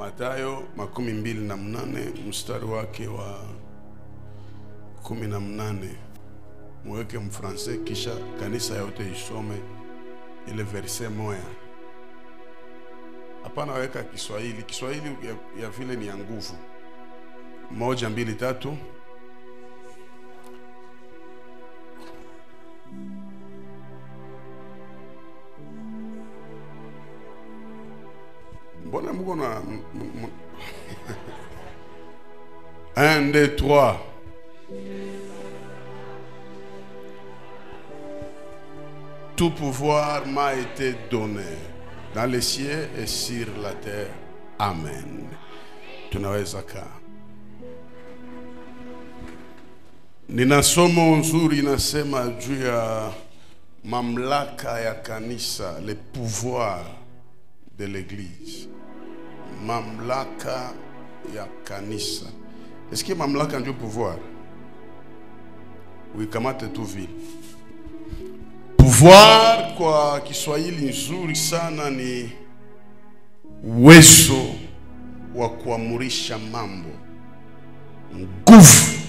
Mathayo 28 mstari wake wa 18. Mweke mfrancais kisha kanisa yote isome ile verse moja. Hapana weka Kiswahili. Kiswahili ya vile ni ya nguvu. 1 2 3. Mbona mko na 1 2 3. Tout pouvoir m'a été donné dans les cieux et sur la terre. Amen. Tunaweza kaa. Nina somo nzuri inasema juu ya mamlaka ya kanisa, le pouvoir de l'église. Mamlaka ya kanisa. Est-ce que mamlaka ndio pouvoir? Uikamate tu vile. Pouvoir kwa Kiswahili nzuri sana ni uwezo wa kuamurisha mambo, nguvu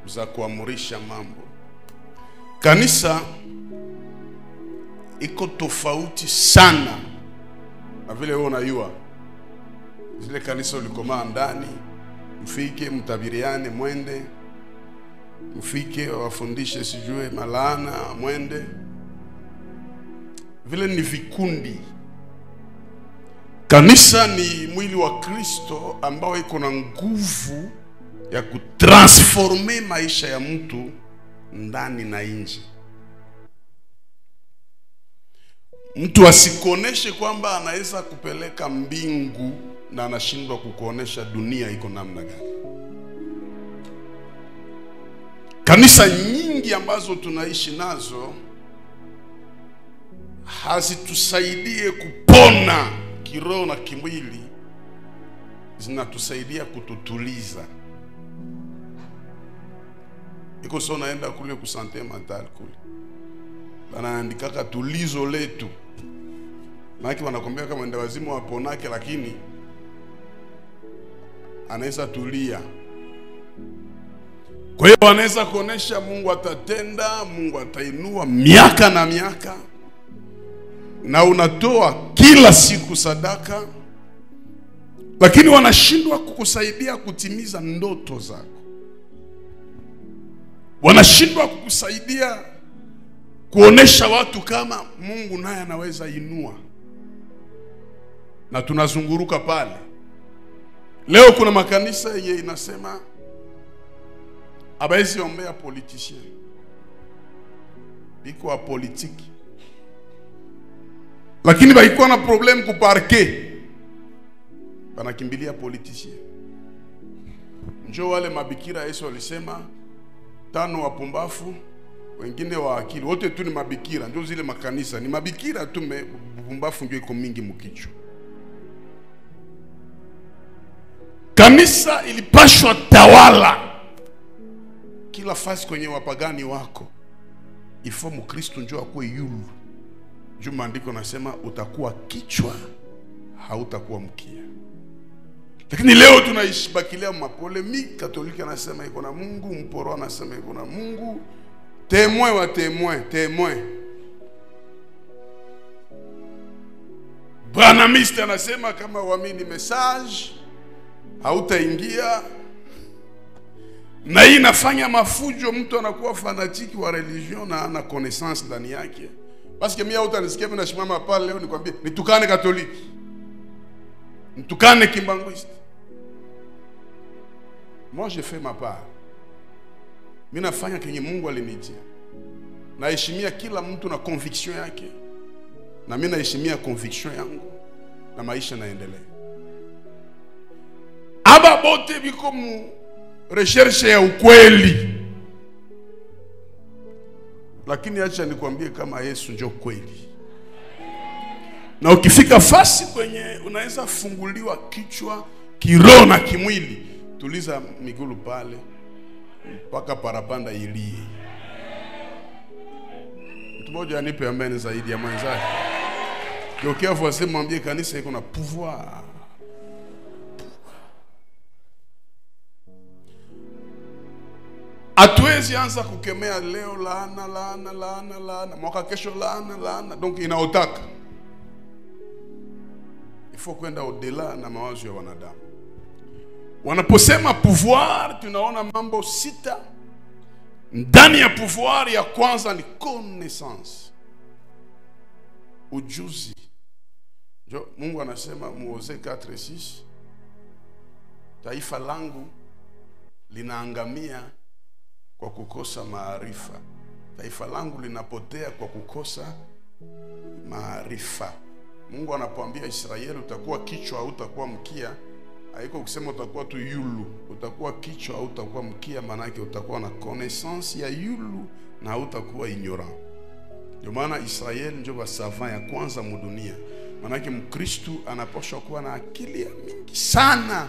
za kuamurisha mambo. Kanisa iko tofauti sana na vile wewe unajua. Zile kanisa ulikoma ndani, mfike mtabiriane mwende, mfike wafundishe sijue malana mwende. Vile ni vikundi. Kanisa ni mwili wa Kristo ambao iko na nguvu ya kutransforme maisha ya mtu ndani na nje. Mtu asikoneshe kwamba anaweza kupeleka mbingu na anashindwa kukuonesha dunia iko namna gani. Kanisa nyingi ambazo tunaishi nazo hazitusaidie kupona kiroho na kimwili, zinatusaidia kututuliza. Iko sio naenda kule ku santé mentale kule, wanaandika tulizo letu. Maki wanakwambia kama ndio wazimu waponake, lakini anaweza tulia. Kwa hiyo anaweza kuonesha Mungu atatenda, Mungu atainua miaka na miaka, na unatoa kila siku sadaka, lakini wanashindwa kukusaidia kutimiza ndoto zako. Wanashindwa kukusaidia kuonesha watu kama Mungu naye anaweza inua. Na tunazunguruka pale. Leo kuna makanisa yenye inasema abaezi ombea politicien. Biko wa politiki. Lakini baikuwa na problem kuparke, banakimbilia politicien. Njoo wale mabikira Yesu walisema 5 wapumbafu, wengine wa akili. Wote tu ni mabikira. Ndio zile makanisa ni mabikira tu, pumbafu ndio iko mingi mkicho. Kanisa ilipashwa tawala kila fasi kwenye wapagani wako. Ifo Mkristo njoo akuwe yulu. Juu maandiko nasema utakuwa kichwa, hautakuwa mkia. Lakini leo tunaishibakilia mapolemiki. Katoliki anasema iko na Mungu, mporo anasema iko na Mungu, témoin wa témoin. Branhamiste anasema kama uamini message hautaingia. Na hii inafanya mafujo, mtu anakuwa fanatiki wa religion na ana connaissance ndani yake. Parce que mimi hautanisikia mimi nashimama pale leo nikwambie nitukane Katoliki, nitukane Kimbanguiste. Moi je fais ma part. Mimi nafanya kenye Mungu alinitia. Naheshimia kila mtu na conviction yake. Na mimi naheshimia conviction yangu na maisha naendelea. Aba bote biko mu recherche ya ukweli. Lakini acha nikwambie kama Yesu ndio kweli. Na ukifika fasi kwenye unaweza funguliwa kichwa, kiroho na kimwili, tuliza miguu pale mpaka parapanda ilie. Mtu mmoja anipe amen zaidi ya mwenzake. Ndio kiafu asema mwambie kanisa iko na pouvoir. Hatuwezi anza kukemea leo laana, mwaka kesho laana. Donc inaotaka. Il faut kwenda au-delà na mawazo ya wanadamu. Wanaposema pouvoir, tunaona mambo 6. Ndani ya pouvoir ya kwanza ni connaissance. Ujuzi. Jo, Mungu anasema Muoze 4:6, taifa langu linaangamia kwa kukosa maarifa. Taifa langu linapotea kwa kukosa maarifa. Mungu anapoambia Israeli utakuwa kichwa au utakuwa mkia, haiko kusema utakuwa tu yulu. Utakuwa kichwa au utakuwa mkia, maana yake utakuwa na connaissance ya yulu na utakuwa ignorant. Ndio maana Israeli ndio basavant ya kwanza mu dunia. Maana yake Mkristo anapaswa kuwa na akili ya mingi sana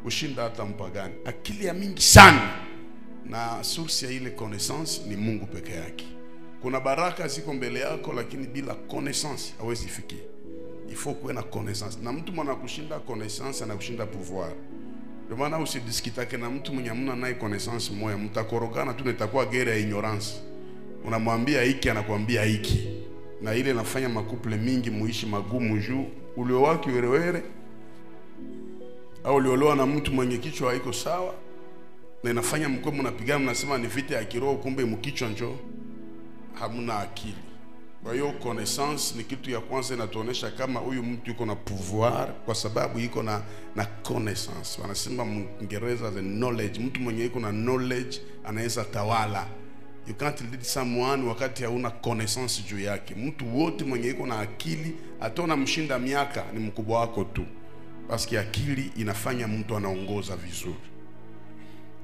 kushinda hata mpagani. Akili ya mingi sana. Na source ya ile connaissance ni Mungu peke yake. Kuna baraka ziko mbele yako, lakini bila connaissance hawezi fikia. Il faut kuwe na connaissance. Na mtu mwana kushinda connaissance anakushinda pouvoir. Ndio maana usidiskitake na mtu mwenye hamna naye connaissance moja, mtakorogana tu, nitakuwa gere ya ignorance. Unamwambia hiki anakuambia hiki. Na ile inafanya makuple mingi muishi magumu juu ulioa kiwerewere au uliolewa na mtu mwenye kichwa haiko sawa, na inafanya mkwe mnapigana, mnasema ni vita ya kiroho, kumbe mkichwa njo hamna akili. Kwa hiyo connaissance ni kitu ya kwanza, inatuonesha kama huyu mtu yuko na pouvoir kwa sababu yuko na connaissance. Wanasema Mwingereza the knowledge. Mtu mwenye yuko na knowledge anaweza tawala. You can't lead someone wakati hauna connaissance juu yake. Mtu wote mwenye yuko na akili atona mshinda miaka ni mkubwa wako tu. Paski akili inafanya mtu anaongoza vizuri.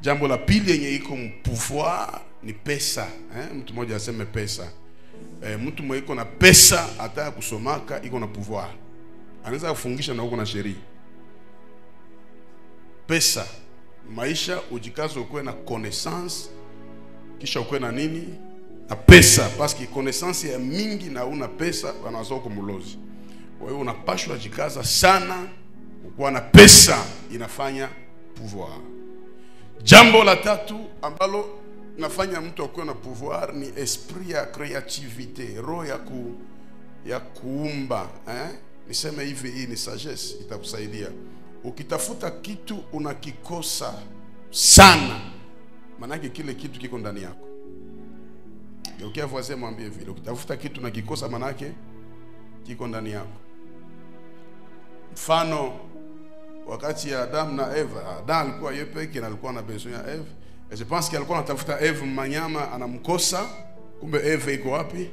Jambo la pili yenye iko pouvoir ni pesa. Mtu mmoja aseme pesa. Mtu mwenye iko na pesa hata kusomaka iko na pouvoir. Anaweza kufungisha na huko na sheria. Pesa, maisha ujikazo ukuwe na connaissance, kisha ukuwe na nini? Na pesa. Paski connaissance ya mingi na una pesa wanawaza uko mulozi. Kwa hiyo unapashwa jikaza sana. Kuwa na pesa inafanya pouvoir. Jambo la tatu ambalo nafanya mtu akuwe na pouvoir ni esprit ya creativite, roho ya kuumba. Niseme hivi, hii ni sagesse, itakusaidia. Ukitafuta kitu unakikosa sana, manake kile kitu kiko ndani yako. Ukiavoise mwambie vile, ukitafuta kitu unakikosa manake kiko ndani yako. Mfano wakati ya Adam na Eva, Adam alikuwa yeye peke na alikuwa na besoin ya Eva. Et je pense qu'il alikuwa anatafuta Eva manyama anamkosa, kumbe Eva iko wapi?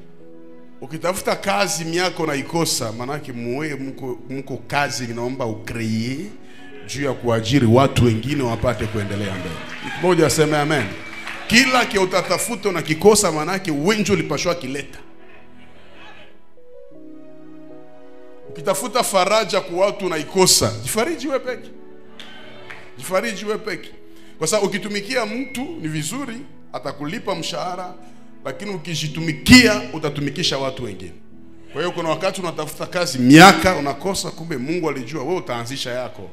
Ukitafuta kazi miako na ikosa, manake muwe mko kazi inaomba ucreate juu ya kuajiri watu wengine wapate kuendelea mbele. Mmoja aseme amen. Kila kile utatafuta na kikosa, manake wengi ulipashwa kileta. Ukitafuta faraja kwa watu na ikosa, jifariji wewe peke. Jifariji wewe peke. Kwa sababu ukitumikia mtu ni vizuri, atakulipa mshahara, lakini ukijitumikia utatumikisha watu wengine. Kwa hiyo kuna wakati unatafuta kazi miaka unakosa, kumbe Mungu alijua wewe utaanzisha yako.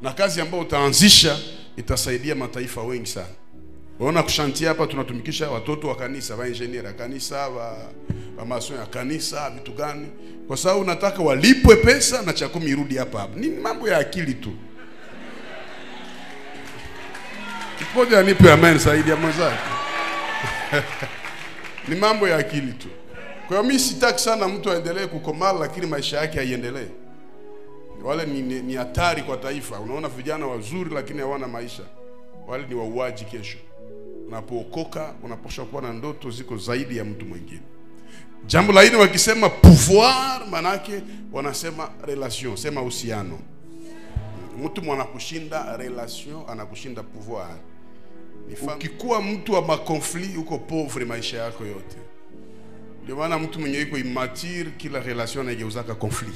Na kazi ambayo utaanzisha itasaidia mataifa wengi sana. Unaona kushantia hapa tunatumikisha watoto wa kanisa, wa engineer wa kanisa, wa masomo ya kanisa, vitu gani? Kwa sababu unataka walipwe pesa na cha kumi irudi hapa. Ni mambo ya akili tu. Kipoja nipe amen zaidi ya mwenzake. Ni mambo ya akili tu. Kwa hiyo mimi sitaki sana mtu aendelee kukomala lakini maisha yake haiendelee. Wale ni hatari kwa taifa. Unaona vijana wazuri lakini hawana maisha. Wale ni wauaji kesho. Unapookoka unapaswa kuwa na ndoto ziko zaidi ya mtu mwingine. Jambo la hili wakisema pouvoir, manake wanasema relation, sema uhusiano. Mtu mwanakushinda relation anakushinda pouvoir. Ukikuwa mtu wa makonflit uko pauvre maisha yako yote. Ndio maana mtu mwenye yuko immature kila relation anageuzaka conflit.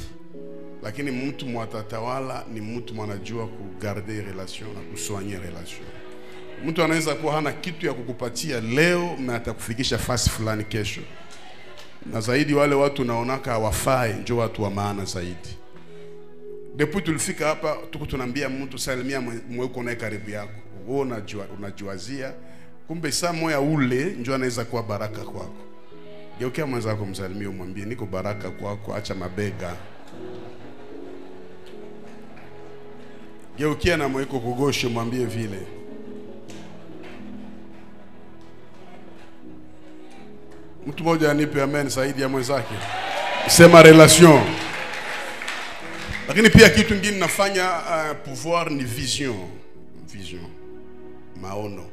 Lakini mtu mwatatawala ni mtu mwanajua kugarder relation na kusoigner relation. Mtu anaweza kuwa hana kitu ya kukupatia leo na atakufikisha fasi fulani kesho. Na zaidi wale watu naonaka hawafai ndio watu wa maana zaidi. Depuis tulifika hapa tuko tunaambia mtu salimia mweko naye karibu yako. Wewe unajiwazia Kumbe saa moya ule ndio anaweza kuwa baraka kwako. Geukia mwenzako msalimie, umwambie niko baraka kwako, acha mabega. Geukia na mweko kugoshe, mwambie vile. Mtu mmoja anipe amen zaidi ya mwenzake. Sema relation. Lakini pia kitu kingine nafanya pouvoir ni vision. Maono.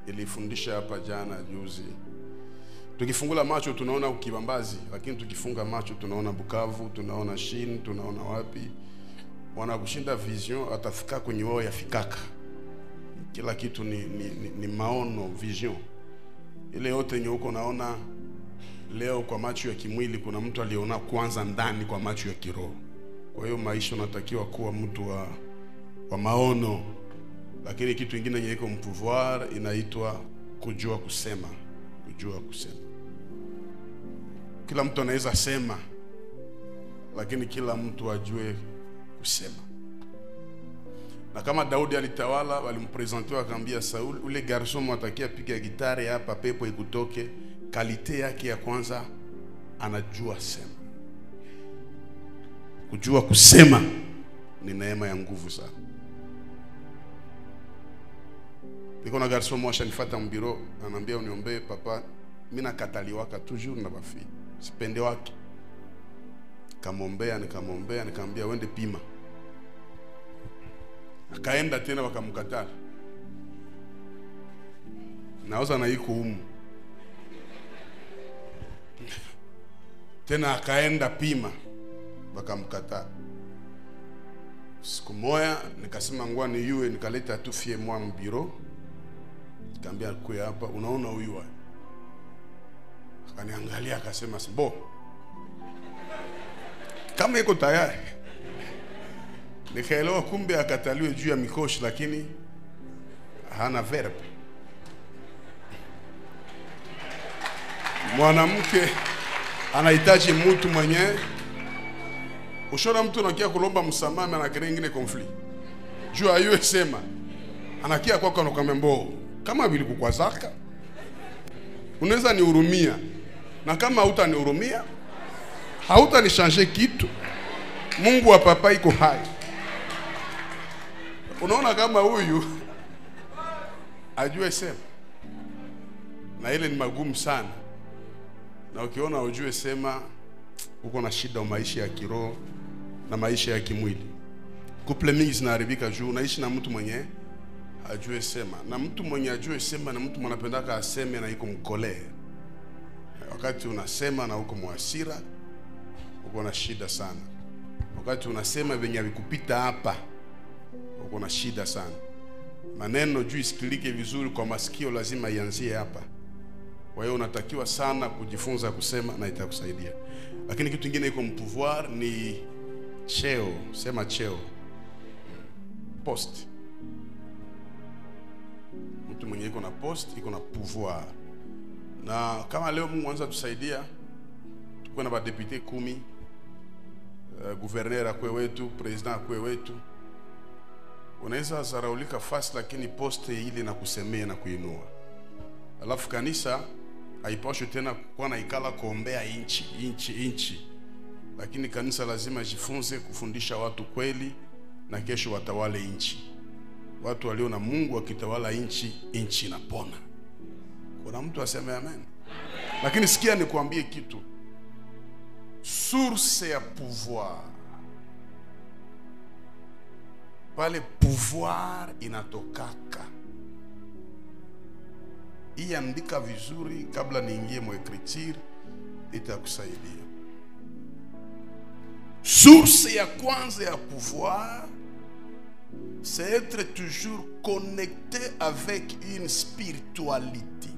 Ilifundisha hapa jana juzi. Tukifungula macho tunaona ukibambazi, lakini tukifunga macho tunaona Bukavu, tunaona Shin, tunaona wapi. Wanakushinda vision, atafika kwenye wao yafikaka. Kila kitu ni maono, vision. Ile yote yenye uko naona leo kwa macho ya kimwili, kuna mtu aliona kwanza ndani kwa macho ya kiroho. Kwa hiyo maisha unatakiwa kuwa mtu wa maono. Lakini kitu kingine yenye iko mpouvoir inaitwa kujua kusema. Kujua kusema. Kila mtu anaweza sema, lakini kila mtu ajue kusema. Na kama Daudi alitawala, walimpresenter akamwambia Saul, ule garçon mwatakia piga gitare hapa pepo ikutoke. Kalite yake ya kwanza anajua sema. Kujua kusema ni neema ya nguvu sana. Niko na garçon mmoja nifuata mbiro, ananiambia uniombee papa, mimi nakataliwaka toujours na bafi. Sipende wake. Nikamwombea, nikamwambia wende pima. Akaenda tena wakamkataa. Naoza na iko humu. Tena akaenda pima, wakamkataa. Siku moja nikasema ngoa ni yue, nikaleta tu fie mwa mbiro. Nikamwambia kwa hapa unaona huyu wapi? Akaniangalia akasema bo. Kama iko tayari. Nikaelewa kumbe akataliwe juu ya mikoshi, lakini hana verb. Mwanamke anahitaji mtu mwenye ushona, mtu anakia kulomba msamaha na anakirea ingine conflict. Juu ayue sema anakia kwako anakuambia mbo kama vile kukwazaka unaweza nihurumia, na kama hutanihurumia hautanishange kitu. Mungu wa papa iko hai. Unaona kama huyu ajue sema, na ile ni magumu sana. Na ukiona ujue sema, uko na shida wa maisha ya kiroho na maisha ya kimwili. Couple mingi zinaharibika juu unaishi na mtu mwenye ajue sema. Na mtu mwenye ajue sema na mtu mwanapendaka aseme na iko mkole. Wakati unasema na uko muasira, uko na shida sana. Wakati unasema venye vikupita hapa, uko na shida sana. Maneno juu isikilike vizuri kwa masikio lazima ianzie hapa. Kwa hiyo unatakiwa sana kujifunza kusema na itakusaidia. Lakini kitu kingine iko mpouvoir ni cheo, sema cheo. Post. Mtu mwenye iko na post, iko na pouvoir. Na kama leo Mungu anza tusaidia, tuko na badepute 10, gouverneur akwe wetu, president akwe wetu. Unaweza zaraulika fast, lakini post ile na kusemea na kuinua. Alafu kanisa haipaswi tena kuwa na ikala kuombea inchi. Lakini kanisa lazima jifunze kufundisha watu kweli, na kesho watawale inchi. Watu walio na Mungu wakitawala inchi inapona. Kuna mtu aseme amen? Lakini sikia nikuambie kitu. Source ya pouvoir. Pale pouvoir inatokaka. Hii andika vizuri kabla niingie mu écriture, itakusaidia. Source ya kwanza ya pouvoir, c'est être toujours connecté avec une spiritualité.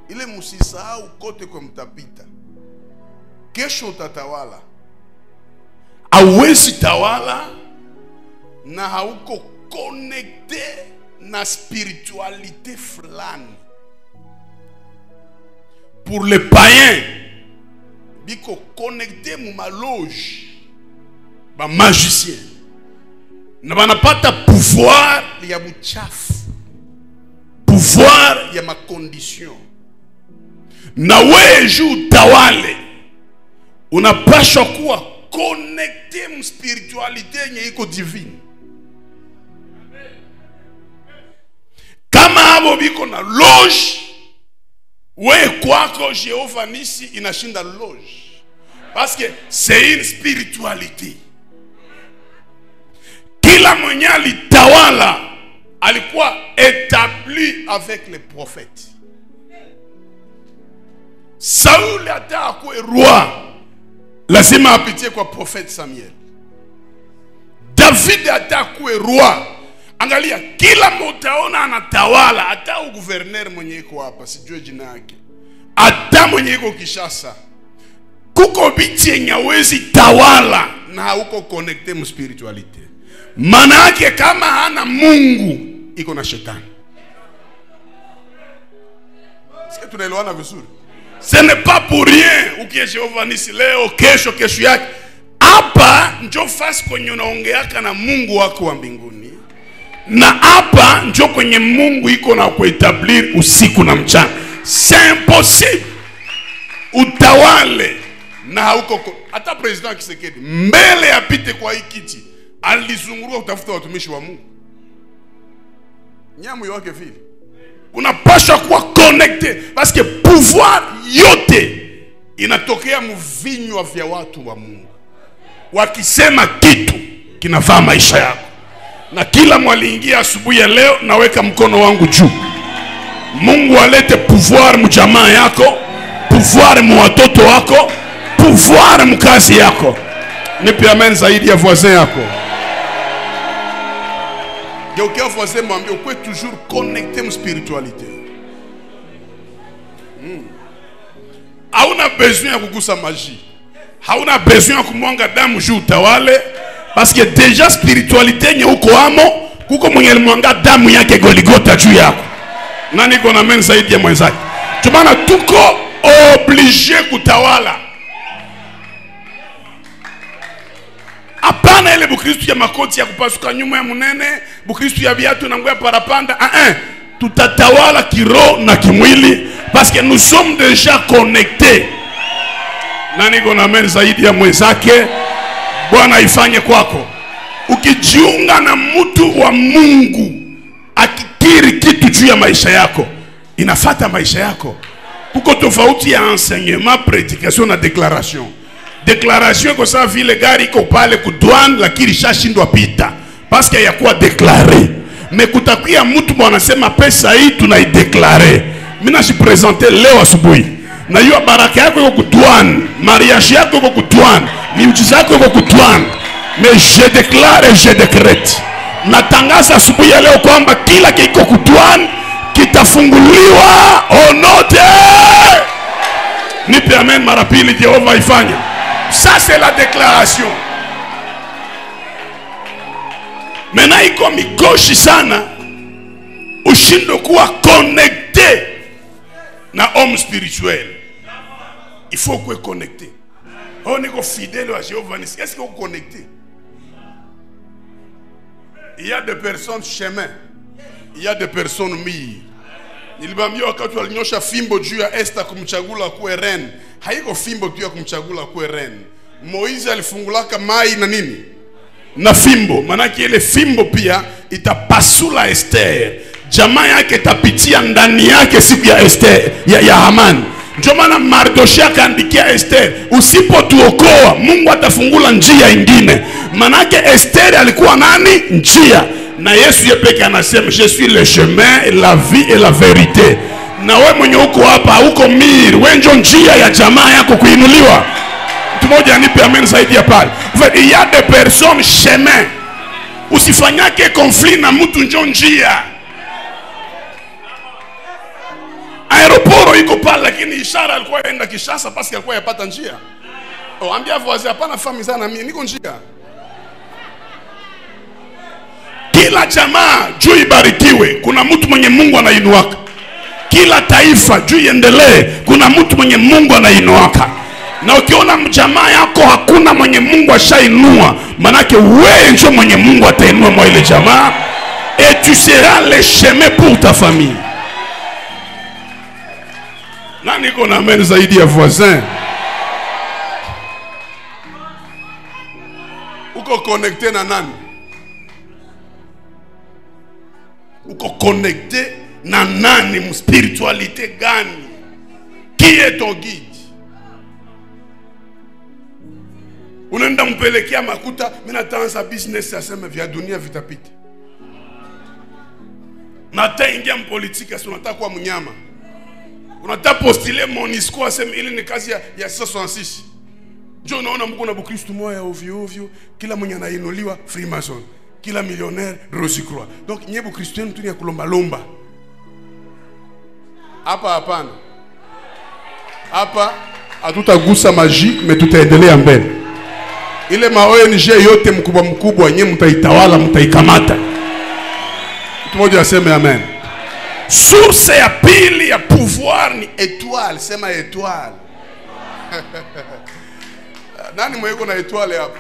Ile musisahau kote kwa mtapita. Kesho utatawala. Hauwezi tawala na hauko connecté na spiritualité fulani. Pour les païens, biko connecté mu maloge ba magicien. na wanapata pouvoir ya buchafu, pouvoir ya makondition. Na wewe juu tawale, unapaswa kuwa connecté mu spiritualité yenye iko divine. Kama hapo biko na loge, wewe kwako Jehova Nisi inashinda loge, parce que c'est une spiritualité. Kila mwenye alitawala alikuwa établi avec les prophètes. Saul ata akuwe roi, lazima apitie kwa prophète Samuel. David ata akuwe roi, angalia kila mtaona anatawala, hata gouverneur mwenye iko hapa sijue jina yake, hata mwenye iko Kishasa, kuko biti yenye hawezi tawala na hauko connecté mu spiritualité. Maana yake kama hana Mungu iko na shetani. Sisi tunaelewana vizuri? Ce n'est pas pour rien ukie Jehova Nisi leo kesho yake. Hapa njo fasi kwenye unaongeaka na Mungu wako wa mbinguni, na hapa njo kwenye Mungu iko na kuetablir usiku na mchana. C'est impossible utawale na hauko. Hata president Kisekedi mbele apite kwa hii kiti alizungurua utafuta watumishi wa Mungu. Nyamu yake vile unapaswa kuwa connecté, parce que pouvoir yote inatokea mvinywa vya watu wa Mungu. Wakisema kitu kinavaa maisha yako. Na kila mwaliingia asubuhi ya leo, naweka mkono wangu juu. Mungu alete pouvoir mjamaa yako, pouvoir mu watoto wako, pouvoir mkazi yako. Nipe amen zaidi ya voisin yako. Quelqu'un voisin mwambie ukwe toujours connecté mu spiritualité. Hauna besoin ya kugusa magie. Hauna besoin ya kumwanga damu juu utawale, parce que déjà spiritualité nye uko amo, kuko mwenye mwanga damu yake Goligota juu yako. Nani kona men zaidi ya mwenzake? Tumana tuko obligé kutawala. Hapana ile bukristu ya makoti ya kupasuka nyuma ya munene, bukristu ya viatu na nguo ya parapanda. Tutatawala kiroho na kimwili, parce que nous sommes déjà connectés. Nani kona men zaidi ya mwenzake? Bwana ifanye kwako. Ukijiunga na mtu wa Mungu akikiri kitu juu ya maisha yako, inafata maisha yako. Kuko tofauti ya enseignement, prédication na déclaration. Déclaration kwa sababu vile gari iko pale kudouane lakini shashindwa pita, parce que yakuwa déclaré. Mais kutakia mtu mwanasema pesa hii tunaideklare. Mimi najipresenter leo asubuhi, na hiyo baraka yako iko kudouane, mariage yako iko kudouane, miujiza yako iko kudouane. Mais je déclare et je décrète, natangaza asubuhi ya leo kwamba kila kiko kudouane kitafunguliwa onote. Nipe amen mara pili, Jehova ifanye. Ça c'est la déclaration. Maintenant iko mikoshi sana ushindo kuwa connecté na homme spirituel. Il faut que connecté. On est fidèle à Jéhovah. Est-ce que vous connectez? Il y a des personnes chemin, il y a des personnes mii. Nilibambia wakati walinyosha fimbo juu ya Esther kumchagula kuwe reine. Haiko fimbo tu ya kumchagula kuwe reine. Moizi alifungulaka mai na nini? Na fimbo. Manake ile fimbo pia itapasula Esther. Jamaa yake itapitia ndani yake siku ya Esther ya Haman. Ndio maana Mardoshia akaandikia Esther, usipotuokoa Mungu atafungula njia ingine. Manake Esther alikuwa nani? Njia. Na Yesu yepeke anasema, je suis le chemin, la vie et la vérité. Na wewe mwenye uko hapa uko miri, wewe ndio njia ya jamaa yako kuinuliwa. Mtu mmoja anipe amen zaidi ya pale. Il y a des personnes chemin. Usifanyake conflit na mtu ndio njia. Aeroporo iko pale lakini ishara alikuwa enda Kishasa parce alikuwa yapata njia. Ambia voisin hapana fami sana mimi niko njia. Kila jamaa juu ibarikiwe, kuna mtu mwenye Mungu anainuaka. Kila taifa juu iendelee, kuna mtu mwenye Mungu anainuaka. Na ukiona mjamaa yako hakuwa hakuna mwenye Mungu ashainua, manake wewe ndio mwenye Mungu atainua mwa ile jamaa, et tu seras le chemin pour ta famille. Nani kona amen zaidi ya voisin? Uko connecté na nani? Uko connecté na nani? Spiritualité gani? Qui est ton guide? Unaenda mpelekea makuta, mimi nataanza business aseme vya dunia vitapita. Nataingia mpolitika, unataka kuwa mnyama. Unataka postile MONUSCO aseme ile ni kazi ya 66. Njoo unaona Mungu na Bukristo moya ovyo ovyo, kila mwenye anainuliwa Freemason, kila millionnaire Rose Croix. Donc nyebu Kristo mtu ni ya kulomba lomba. Hapa hapana. Hapa hatutagusa maji, mais tutaendelea mbele. Ile ma ONG yote mkubwa mkubwa nye mtaitawala, mtaikamata. Mtu mmoja aseme amen. Source ya pili ya pouvoir ni étoile. Sema étoile. Nani mweko na étoile hapa?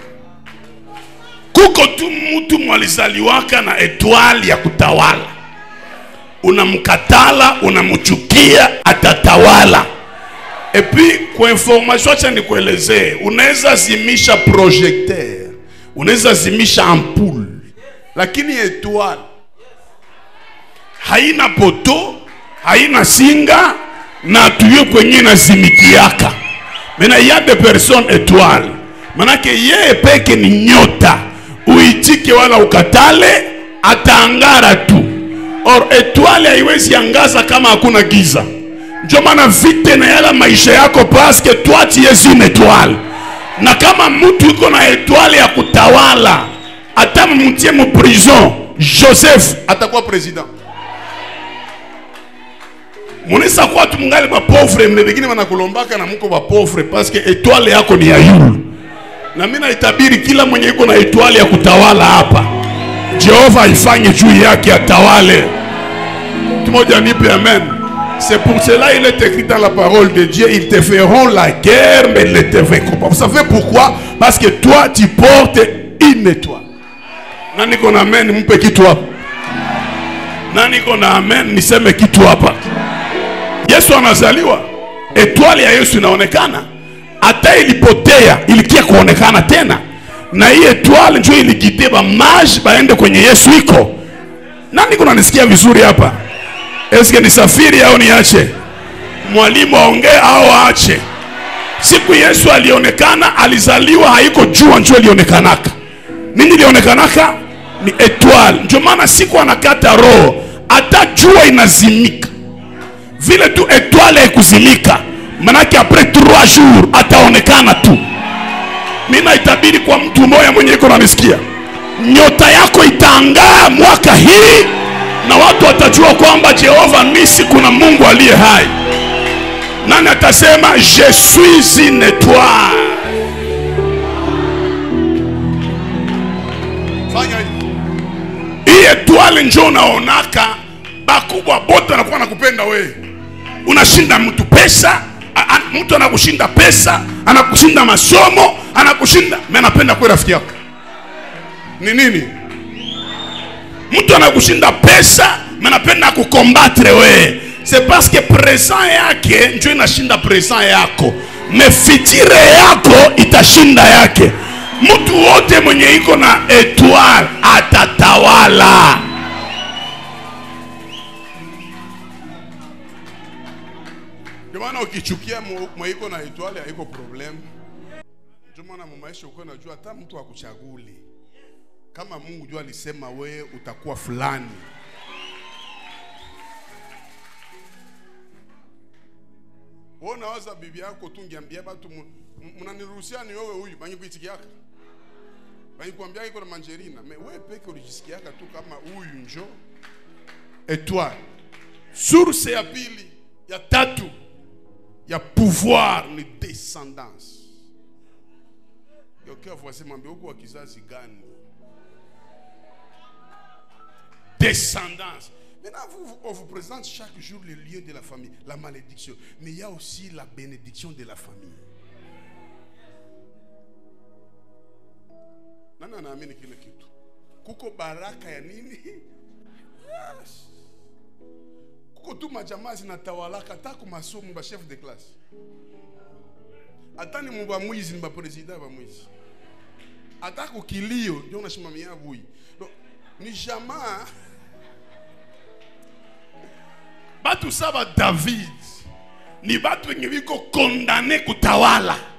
Kuko tu mtu mwalizaliwaka na étoile ya kutawala. Unamkatala, unamchukia, atatawala. Et puis kwa information acha nikuelezee, unaweza zimisha projecteur, unaweza zimisha ampoule, lakini étoile haina poto, haina singa, na tuyo kwenye na zimikiaka. Mena ya de personnes étoile, manake yeye peke ni nyota, uitike wala ukatale, ataangara tu. Or étoile haiwezi angaza kama hakuna giza. Ndio maana vite na yala maisha yako, parce que toi tu es une étoile. Na kama mtu yuko na étoile ya kutawala, ata mtie mu prison, Joseph atakuwa president. Munisa kwa tu mungali ba pauvre, mnebegini wanakulombaka na mko ba pauvre parce que étoile yako ni ya yulu. Na mimi naitabiri kila mwenye yuko na étoile ya kutawala hapa, Jehova ifanye juu yake atawale. Tumoja nipe amen. C'est pour cela il est écrit dans la parole de Dieu, ils te feront la guerre mais ils ne te vaincront pas. Vous savez pourquoi? Parce que toi tu portes une étoile. Nani kona amen mpe kitu hapa? Nani kona amen niseme kitu hapa? Yesu anazaliwa, étoile ya Yesu inaonekana. Hata ilipotea ilikia kuonekana tena. Na hii étoile njoo iligide ba mage baende kwenye Yesu iko. Nani kuna nisikia vizuri hapa? Eske ni safiri au niache? Mwalimu aongee au aache? Siku Yesu alionekana, alizaliwa, haiko jua njoo ilionekanaka. Nini ilionekanaka? Ni étoile. Ndio maana siku anakata roho, hata jua inazimika. Vile tu étoile ikuzimika, manake après 3 jours ataonekana tu. Mimi naitabiri kwa mtu mmoja mwenye yuko ananisikia, nyota yako itaangaa mwaka hii, na watu watajua kwamba Jehova Nisi kuna Mungu aliye hai. Nani atasema je suis une étoile? Fanya hivi. Hii étoile njoo unaonaka, bakubwa bote anakuwa nakupenda wewe. Unashinda mtu pesa, mtu anakushinda pesa, anakushinda masomo, anakushinda. Mimi napenda kwa rafiki yako. Ni nini? Mtu anakushinda pesa, mimi napenda kukombatre wewe. C'est parce que présent yake njoo inashinda présent yako. Mefitire yako itashinda yake. Mtu wote mwenye iko na étoile atatawala. Jamani, ukichukia mwaiko na étoile haiko problem. Jamani, maisha uko unajua hata mtu akuchaguli. Kama Mungu jua alisema wewe utakuwa fulani. Wona waza bibi yako tungiambia watu mnaniruhusia ni wewe huyu, banyi kuitikiaka. Banyi kuambia iko na manjerina, mais wewe peke ulijisikiaka tu kama huyu njo étoile. Source ya pili, ya tatu ya pouvoir ni descendance. Yokia voisin mwambie uko wa kizazi gani? Descendance. Maintenant, on vous présente chaque jour le lieu de la famille, la malédiction. Mais il y a aussi la bénédiction de la famille. Mimi naamini kile kitu. Kuko baraka ya nini? Yes. Kuko tu majamaa zinatawalaka tako masomo ba chef de classe. Atani mba mwizi ni ba president ba mwizi. Atako kilio ndio unashimamia bui. Ni jamaa batu saba David ni batu wenye wiko kondane kutawala.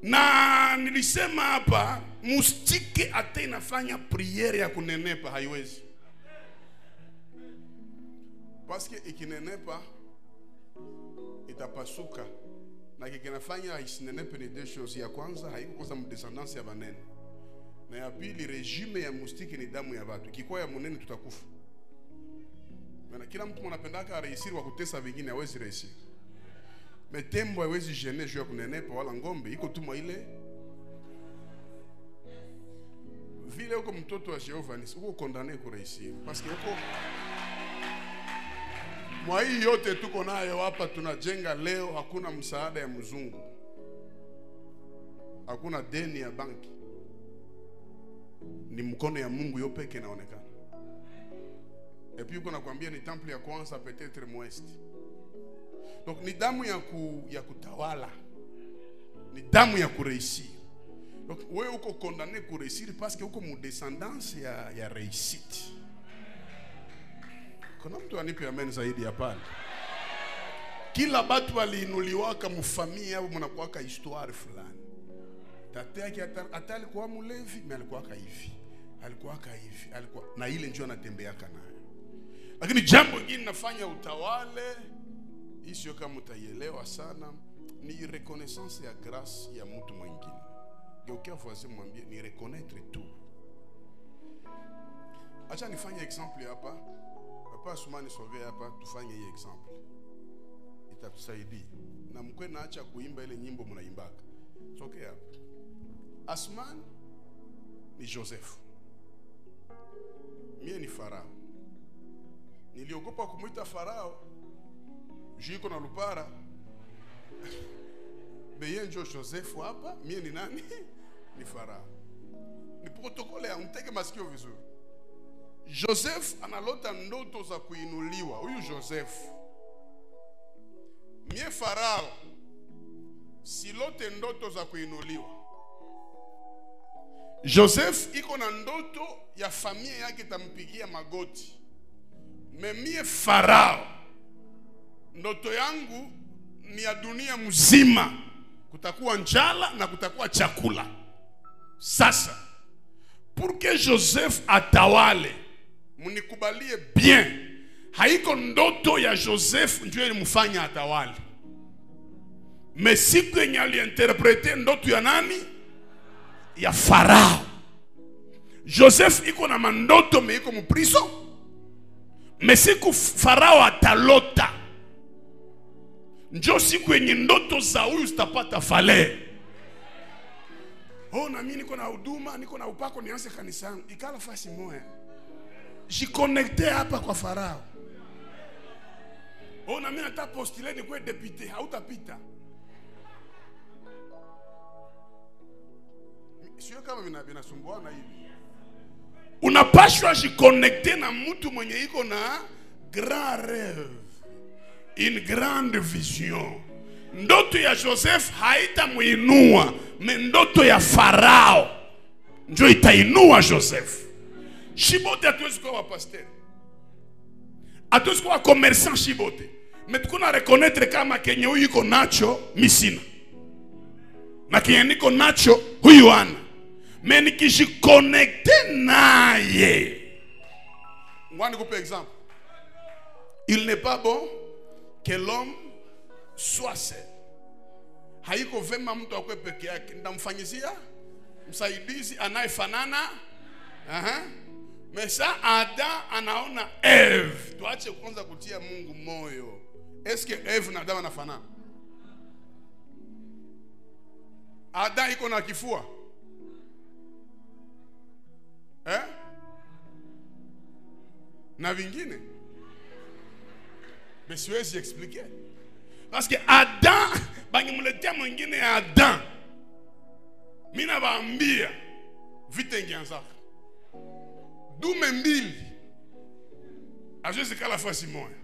Na nilisema hapa mustike ate inafanya priere ya kunenepa haiwezi. Paske ikinenepa itapasuka. Na kikinafanya isinenepe ni deux choses. Ya kwanza haiko kosa mdescendance ya banene. Na ya pili regime ya mustike ni damu ya watu. Ikikuwa ya munene tutakufa. Maana kila mtu anapendaka reisiri wa kutesa vingine hawezi reisiri. Metembo hawezi gene juu ya kunenepa wala ngombe iko tu mwa ile. Vile uko mtoto wa Jehova ni uko kondane kureisiri. Paske uko mwa hii yote tuko nayo hapa tunajenga leo, hakuna msaada ya mzungu. Hakuna deni ya banki. Ni mkono ya Mungu yo peke inaonekana. Et puis uko nakwambia ni temple ya kwanza peut-être mwest. Donc ni damu ya kutawala. Ni damu ya kureisir. Donc wewe uko condamné kureisir parce que uko mu descendance ya réussite. Kuna mtu anipe amen zaidi hapana. Kila batu waliinuliwaka mufamia au mnakuwaka histoire fulani. Tate yake atali kwa mulevi, mais alikuwaka hivi. Alikuwaka hivi, alikuwa na ile njoo anatembeaka nayo. Lakini jambo lingine nafanya utawale, hii sio kama utaielewa sana, ni reconnaissance ya grâce ya mtu mwingine. Geukia voisin mwambie ni reconnaître tout. Acha nifanye exemple hapa. Papa Asumani Sauve hapa tufanye hii example. Itatusaidia. Na mkwe naacha kuimba ile nyimbo mnaimbaka. Tokea hapa. Asumani ni Joseph. Mie ni Farao. Niliogopa kumuita Farao. Jiko na lupara. Beye njo Joseph hapa, mie ni nani? Ni Farao. Ni protokole ya mteke masikio vizuri. Joseph analota ndoto za kuinuliwa. Huyu Joseph. Mie Farao silote ndoto za kuinuliwa. Joseph iko na ndoto ya familia yake tampigia magoti. Mie Farao ndoto yangu ni ya dunia mzima. Kutakuwa njala na kutakuwa chakula. Sasa pour que Joseph atawale, munikubalie bien, haiko ndoto ya Joseph ndio ilimfanya atawale. Mais siku yenye aliinterprete ndoto ya nani? Ya Farao. Joseph iko na mandoto me iko mupriso. Mais siku Farao atalota, njoo siku yenye ndoto za huyu zitapata fale. Oh, na mimi niko na huduma, niko na upako nianze kanisa yangu. Ikala fasi moja. Jiconnecte hapa kwa Farao. Oh, na mimi nataka postuler ni kwa député, hautapita. Sio kama vinasumbuana hivi. Unapashwa jiconnecte na mtu mwenye iko na grand rêve. Une grande vision. Ndoto ya Joseph haitamuinua, ndoto ya Farao ndio itainua Joseph. Shibote hatuwezi kuwa pasteur, hatuwezi kuwa commerçant Shibote, mais tukuna reconnaître kama kenye huyu iko nacho misina na kenye niko nacho huyu ana. Mais nikijiconnecte naye, ngwani kupe exemple. Il n'est pas bon que l'homme soit seul. Haiko vema mtu akwe peke yake. Ndamfanyizia msaidizi anayefanana. Mesa Adam anaona Eve. Tuache kwanza kutia Mungu moyo. Eske Eve na Adam wanafanana? Adam iko na kifua. Na vingine siwezi expliquer. Parce que Adam, bangimuletea mwingine ya Adam. Mina baambia vita ingianzaka. Dume mbili azwezi kala fasi moja.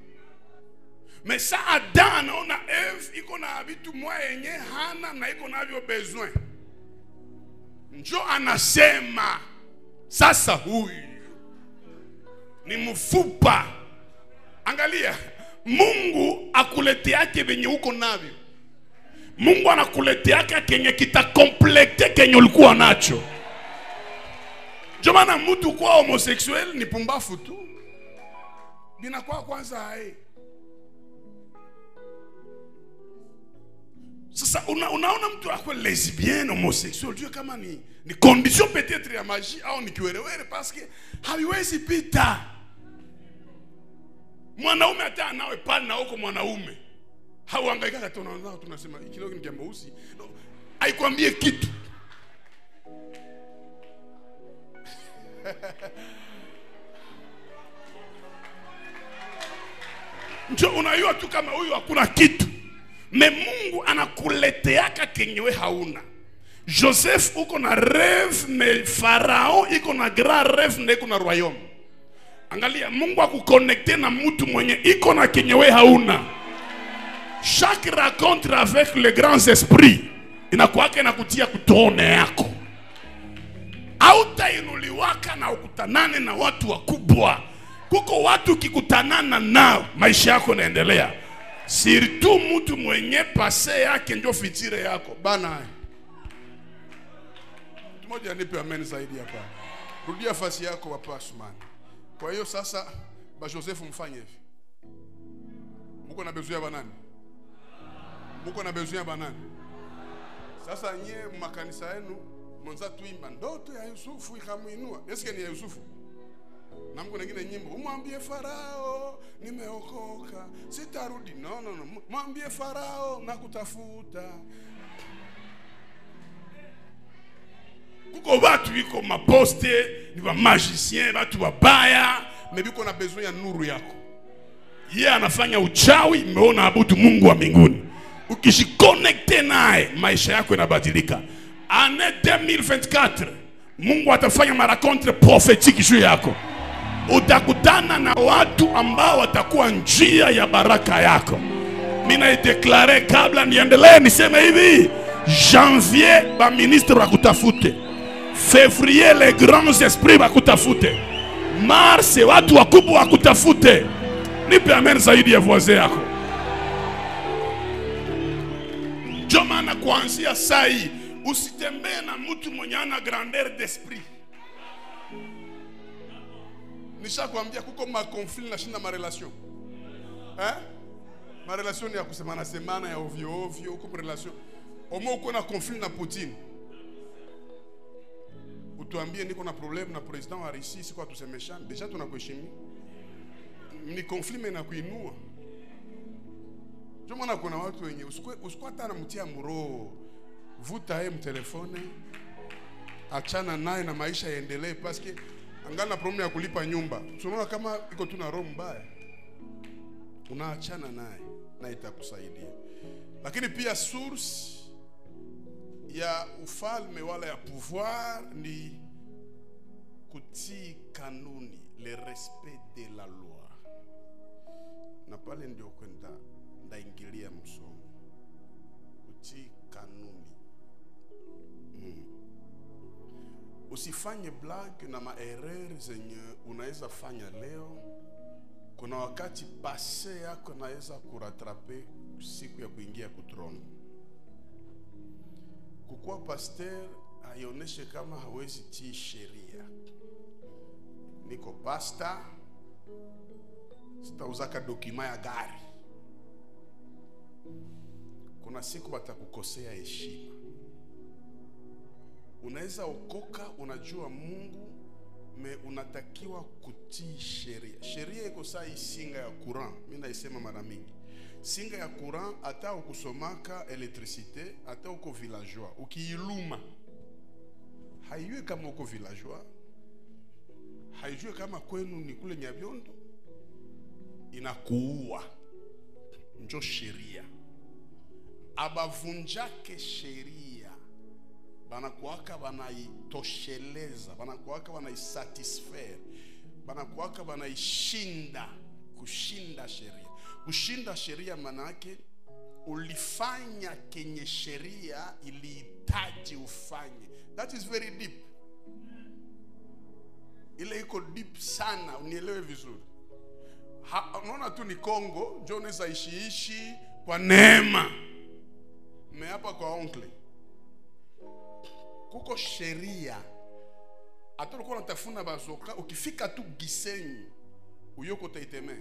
Mais ça Adam anaona Eve iko na vitu moja yenye hana na iko navyo besoin. Njo anasema sasa huyu ni mfupa. Angalia, Mungu akuleteake venye uko navyo. Mungu anakuleteaka kenye kita komplete kenye ulikuwa nacho. Ndio maana mtu kwa homosexuel ni pumbafu tu. Bina kwa kwanza hai. Sasa unaona mtu akwe lesbienne homosexuel, tu kama ni condition peut-être ya magie au ni kiwerewere parce que haiwezi pita. Mwanaume hata nawe pale na huko mwanaume. Hauhangaika hata tunasema kidogo ni kiambausi. No, haikwambie kitu. Ndio unayua tu kama huyu hakuna kitu. Me Mungu anakuleteaka kenyewe hauna. Joseph uko na rêve, me Farao iko na grand rêve na iko na royaume. Angalia, Mungu akuconnecte na mtu mwenye iko na kenyewe hauna. Chaque rencontre avec les grands esprits inakuwaka inakutia kutone yako. Hautainuliwaka na ukutanane na watu wakubwa. Kuko watu kikutanana nao maisha yako yanaendelea. Surtout mtu mwenye pase yake ndio fitire yako. Bana. Mmoja nipe amen zaidi hapa. Rudia fasi yako wa pasman. Kwa hiyo sasa ba Joseph mfanye hivi. Mko na besoin ya banani? Mko na besoin ya banani? Sasa nyie makanisa yenu mwanza tuimba ndoto ya Yusufu ikamuinua. Eske ni ya Yusufu? Na mko nyingine nyimbo, umwambie Farao nimeokoka, sitarudi. No. Mwambie Farao nakutafuta. Kuko watu biko maposte, ni ba magicien, watu wabaya, mebiko na besoin ya nuru yako. Yeye anafanya uchawi, umeona abudu Mungu wa mbinguni. Ukishiconnecte naye, maisha yako yanabadilika. Ane 2024, Mungu atafanya marakontre prophétique juu yako. Utakutana na watu ambao watakuwa njia ya baraka yako. Mina ideklare kabla niendelee niseme hivi. Janvier ba ministre wakutafute. Février les grands esprits wakutafute. Mars watu wakubwa wakutafute. Nipe amen zaidi ya voisin yako. Jomana kuanzia sai usitembee na mtu mwenye ana grandeur d'esprit. Nishakwambia kuko ma conflit na shinda ma relation. Ma relation ya kusemana semana ya ovyo ovyo, uko relation. Omo uko na conflit na Putin. Utuambie niko na problème na president wa Russie, siko tusemeshana. Deja tunakuheshimia. Ni conflit mena kuinua. Jomana kuna watu wenye usikwata na mtia muro. Vuta yeye mtelefone. Achana naye na maisha yaendelee parce que angana problem ya kulipa nyumba. Tunaona kama iko tu na roho mbaya. Unaachana naye na itakusaidia. Lakini pia source ya ufalme wala ya pouvoir ni kutii kanuni, le respect de la loi. Na pale ndio kwenda ndaingilia msomo. Kutii kanuni. Usifanye blague na maerreur zenye unaweza fanya leo. Kuna wakati passé yako naweza kuratrape siku ya kuingia kutrono. Kukua pasteur haioneshe kama hawezi tii sheria. Niko pasta, sitauzaka dokima ya gari. Kuna siku watakukosea heshima. Unaweza okoka, unajua Mungu, me unatakiwa kutii sheria. Sheria iko saa singa ya courant. Mimi naisema mara mingi. Singa ya courant hata ukusomaka electricité, hata uko villageois, ukiiluma haijui kama uko villageois, haijui kama kwenu ni kule Nyabiondo, inakuua. Njo sheria. Abavunjake sheria banakuaka wanaitosheleza, banakuaka wanaisatisfaire, banakuaka wanaishinda. Kushinda sheria. Kushinda sheria manake ulifanya kenye sheria ilihitaji ufanye. That is very deep. Ile iko deep sana, unielewe vizuri. Unaona tu ni Kongo, ndio unaweza ishi kwa neema. Hapa kwa oncle kuko sheria. Hata ulikuwa unatafuna bazoka, ukifika tu Gisenyi uyoko taiteme.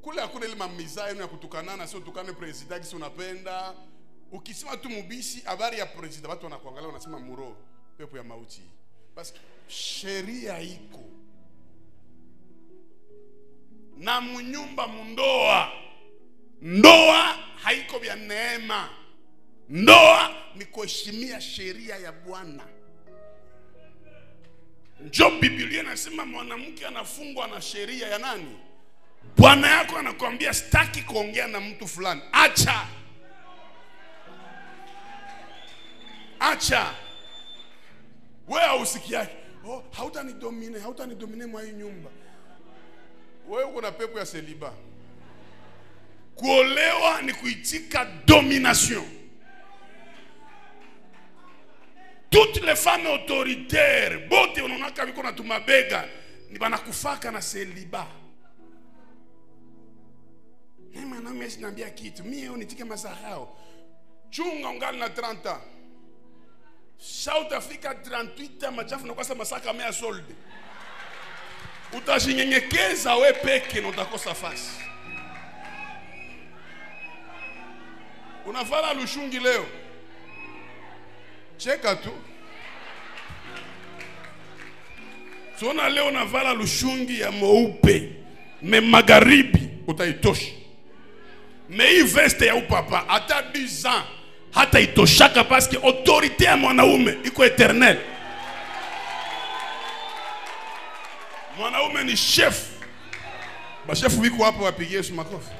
Kule hakuna ile mamiza yenu ya kutukanana, sio tukane president kisi unapenda. Ukisema tu mubisi habari ya president, watu wanakuangalia wanasema muro, pepo ya mauti. Basi sheria iko. Na munyumba mundoa. Ndoa haiko vya neema. Ndoa ni kuheshimia sheria ya Bwana. Ndio Biblia inasema mwanamke anafungwa na sheria ya nani? Bwana yako anakuambia sitaki kuongea na mtu fulani. Acha. Acha. Wewe usikiake. Oh, hautanidomine mwa hii nyumba. Wewe uko na pepo ya celibat. Kuolewa ni kuitika domination. Toutes les femmes autoritaires, bote unonaka biko na tumabega, ni banakufaka na celibat. Mimi na mimi sinambia kitu, mimi unitike masahao. Chunga ungali na 30 ans. South Africa 38 ans machafu na kwasa masaka mea solde. Utashinyenyekeza we peke na utakosa fasi. Unavala lushungi leo. Cheka tu. Sona leo unavala lushungi ya mweupe. Me magharibi utaitosha. Me hii veste ya upapa hata 10 ans hata itoshaka parce que autorité ya mwanaume iko eternel. Mwanaume ni chef. Ba chef wiko hapo wapigie Yesu makofi.